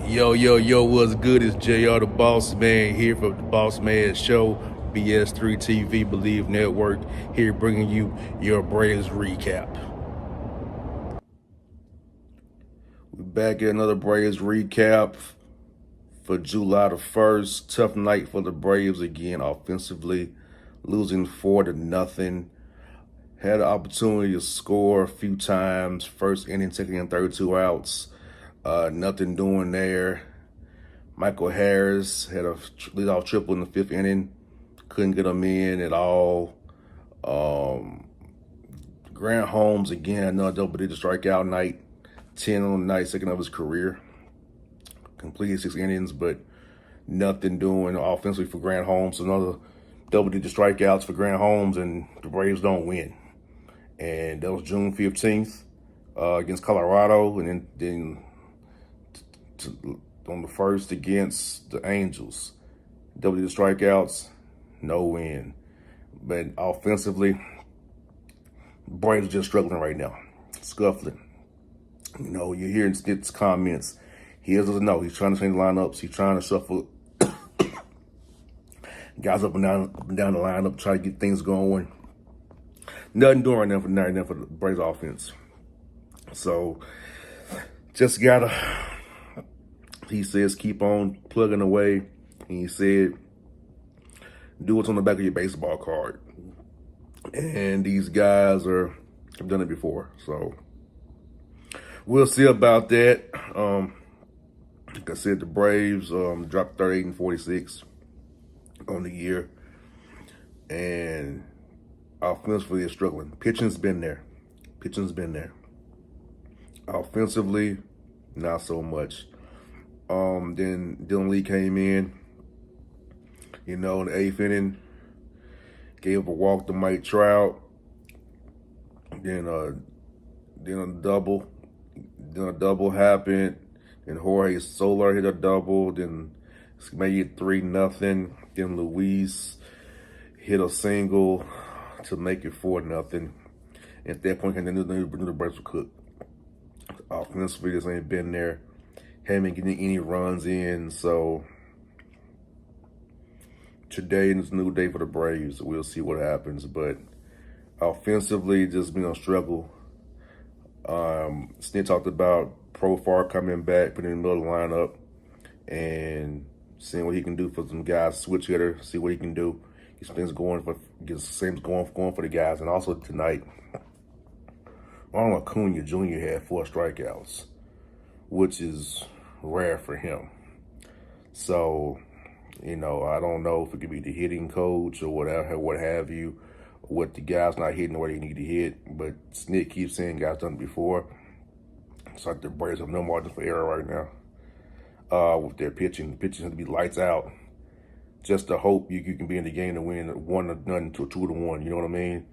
Yo, what's good? It's JR the Boss Man here for the Boss Man Show, BS3 TV, Believe Network, here bringing you your Braves recap. We're back at another Braves recap for July the 1st. Tough night for the Braves again offensively, losing 4-0. Had an opportunity to score a few times, first inning, second and third, 2 outs. Nothing doing there. Michael Harris had a leadoff triple in the fifth inning. Couldn't get him in at all. Grant Holmes, again, another double-digit strikeout night. 10 on the night, second of his career. Completed 6 innings, but nothing doing offensively for Grant Holmes. Another double-digit strikeouts for Grant Holmes, and the Braves don't win. And that was June 15th against Colorado, and then on the first against the Angels. Double-digit strikeouts, no win. But offensively, Braves are just struggling right now, scuffling. You know, you're hearing Snitker's comments. He doesn't know. He's trying to change lineups. He's trying to shuffle guys up and down the lineup, try to get things going. Nothing doing right now for the Braves offense. So, just gotta, he says, keep on plugging away. He said, do what's on the back of your baseball card. And these guys have done it before. So we'll see about that. Like I said, the Braves dropped 38-46 on the year. And offensively, they're struggling. Pitching's been there. Offensively, not so much. Then Dylan Lee came in, in the 8th inning, gave up a walk to Mike Trout. Then a double happened. Then Jorge Soler hit a double. Then made it 3-0. Then Luis hit a single to make it 4-0. At that point, they knew the Braves were cooked. Offensively, this ain't been there. Haven't been getting any runs in. So today is a new day for the Braves. We'll see what happens. But offensively, just been a struggle. Snit talked about Profar coming back, putting in the middle of the lineup, and seeing what he can do for some guys, switch hitter, see what he can do. Gets things going for the guys. And also tonight, Ronald Acuna Jr. had 4 strikeouts, which is rare for him. So, I don't know if it could be the hitting coach or whatever, what have you, what the guy's not hitting where they need to hit. But Snit keeps saying guys done it before. It's like the Braves have no margin for error right now with their pitching. The pitching has to be lights out just to hope you can be in the game to win 1-0 to 2-1. You know what I mean?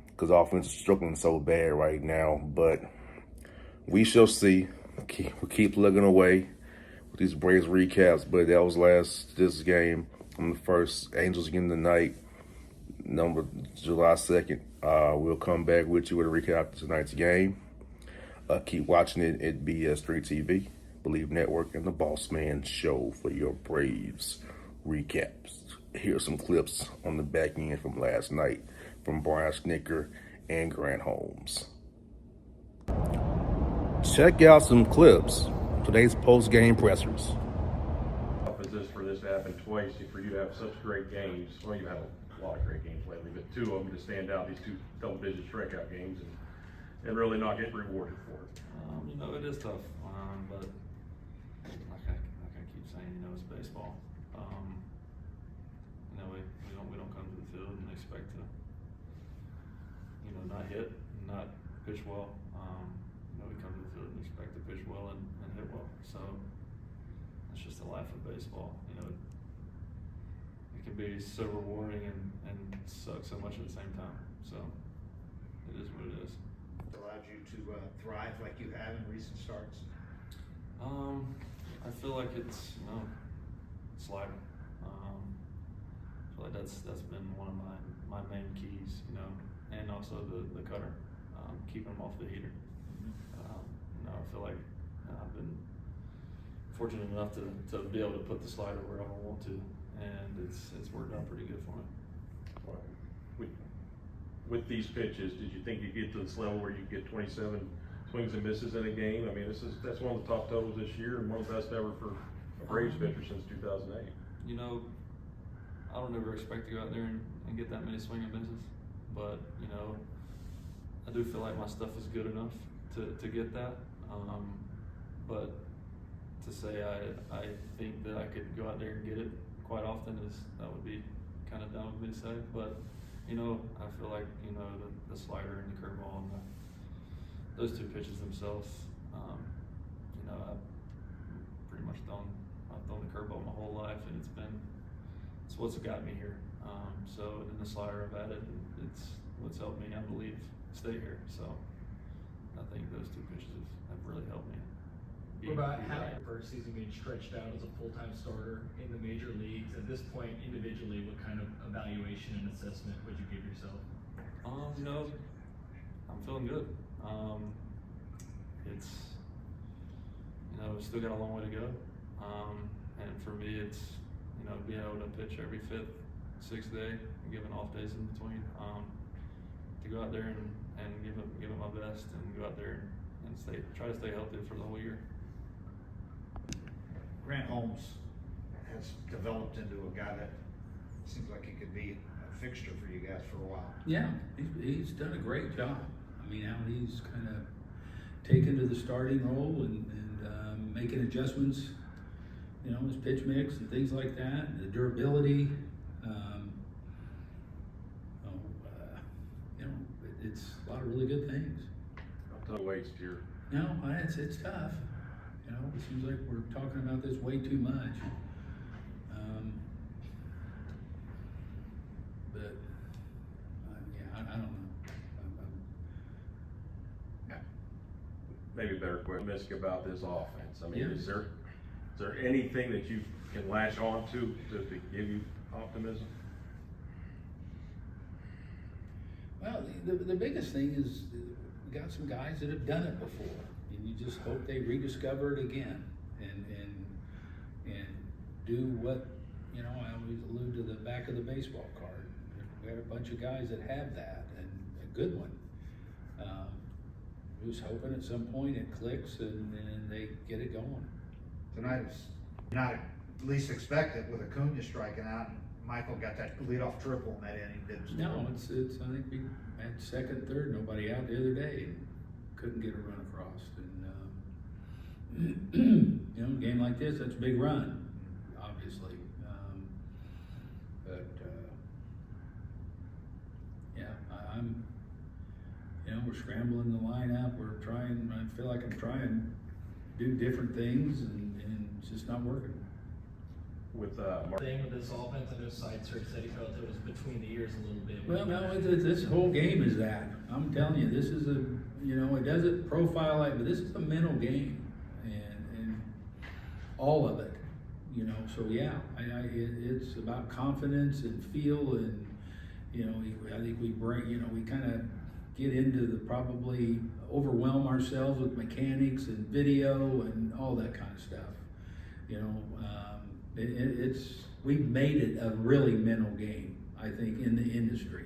Because offense is struggling so bad right now. But we shall see. We'll keep plugging away with these Braves recaps. But that was this game on the first. Angels again tonight, July 2nd. We'll come back with you with a recap of tonight's game. Keep watching it at BS3 TV, Believe Network, and the Boss Man Show for your Braves recaps. Here's some clips on the back end from last night from Brian Snitker and Grant Holmes. Check out some clips. Today's post-game pressers. Is this for this to happen twice, for you to have such great games? Well, you've had a lot of great games lately, but 2 of them to stand out, these 2 double-digit strikeout games, and really not get rewarded for it. It is tough, but like I keep saying, it's baseball. We don't come to the field and expect to, not hit, not pitch well. We come to the field and expect to pitch well and hit well. So it's just the life of baseball. It can be so rewarding and suck so much at the same time. So it is what it is. Allowed you to thrive like you have in recent starts? I feel like it's slider. I feel like that's been one of my main keys, and also the cutter, keeping them off the heater. I feel like I've been fortunate enough to be able to put the slider where I want to, and it's worked out pretty good for me. With these pitches, did you think you'd get to this level where you get 27 swings and misses in a game? I mean, that's one of the top totals this year and one of the best ever for a Braves pitcher since 2008. You know, I don't ever expect to go out there and get that many swing and misses, but you know, I do feel like my stuff is good enough to get that. But to say I think that I could go out there and get it quite often that would be kind of dumb of me to say. But you know, I feel like, you know, the slider and the curveball and those two pitches themselves, you know, I've pretty much thrown the curveball my whole life, and it's what's got me here. So then the slider I've added, it's what's helped me, I believe, stay here. So I think those two pitches have really helped me. What about having your first season being stretched out as a full-time starter in the major leagues? At this point, individually, what kind of evaluation and assessment would you give yourself? You know, I'm feeling good. It's, you know, still got a long way to go. And for me, it's, you know, being able to pitch every fifth, sixth day, and giving off days in between. To go out there and give it my best, and go out there and try to stay healthy for the whole year. Grant Holmes has developed into a guy that seems like he could be a fixture for you guys for a while. Yeah, he's done a great job. I mean, now he's kind of taken to the starting role and making adjustments, you know, his pitch mix and things like that, the durability. You know, it's a lot of really good things. I'll waste here. No, it's tough. You know, it seems like we're talking about this way too much. But yeah, I don't know. Maybe a better question about this offense. I mean, Yeah. is there anything that you can latch on to give you optimism? Well, the biggest thing is we got some guys that have done it before, and you just hope they rediscover it again and do what, you know, I always allude to the back of the baseball card. We have a bunch of guys that have that, and a good one. We're just hoping at some point it clicks and they get it going. Tonight was not at least expected with Acuna striking out. Michael got that leadoff triple in that inning, didn't score. No, it's I think we had second, third, nobody out the other day, and couldn't get a run across. And you know, a game like this, that's a big run, obviously. Yeah, I'm. You know, we're scrambling the lineup. We're trying. I feel like I'm trying to do different things, and it's just not working. With Thing with this offense, I know Sidesworth said he felt it was between the ears a little bit. Well, no, this whole game is that. I'm telling you, this is you know, it doesn't profile like, but this is a mental game, and all of it, you know. So yeah, it's about confidence and feel, and you know, I think we bring, you know, we kind of get into the probably overwhelm ourselves with mechanics and video and all that kind of stuff, you know. We've made it a really mental game, I think, in the industry.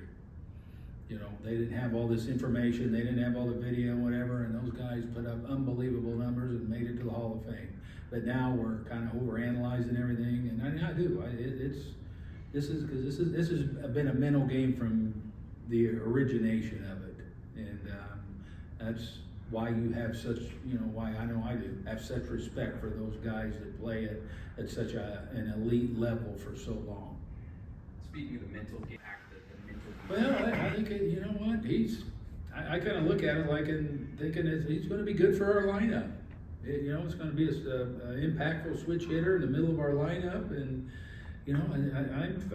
You know, they didn't have all this information, they didn't have all the video, whatever, and those guys put up unbelievable numbers and made it to the Hall of Fame. But now we're kind of overanalyzing everything, and I do. This has been a mental game from the origination of it, and that's why you have such, you know, why I know I do have such respect for those guys that play at such an elite level for so long. Speaking of the mental game, the mental game. Well, I think, you know what, I kind of look at it like thinking he's going to be good for our lineup. You know, it's going to be an impactful switch hitter in the middle of our lineup, and you know,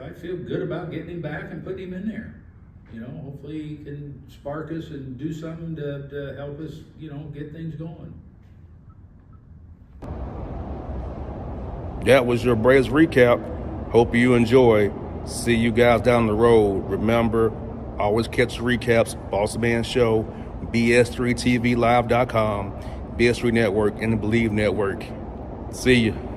I feel good about getting him back and putting him in there. You know, hopefully he can spark us and do something to help us, you know, get things going. That was your Braves recap. Hope you enjoy. See you guys down the road. Remember, always catch recaps, Boss Man Show, BS3TVLive.com, BS3 Network, and the Believe Network. See you.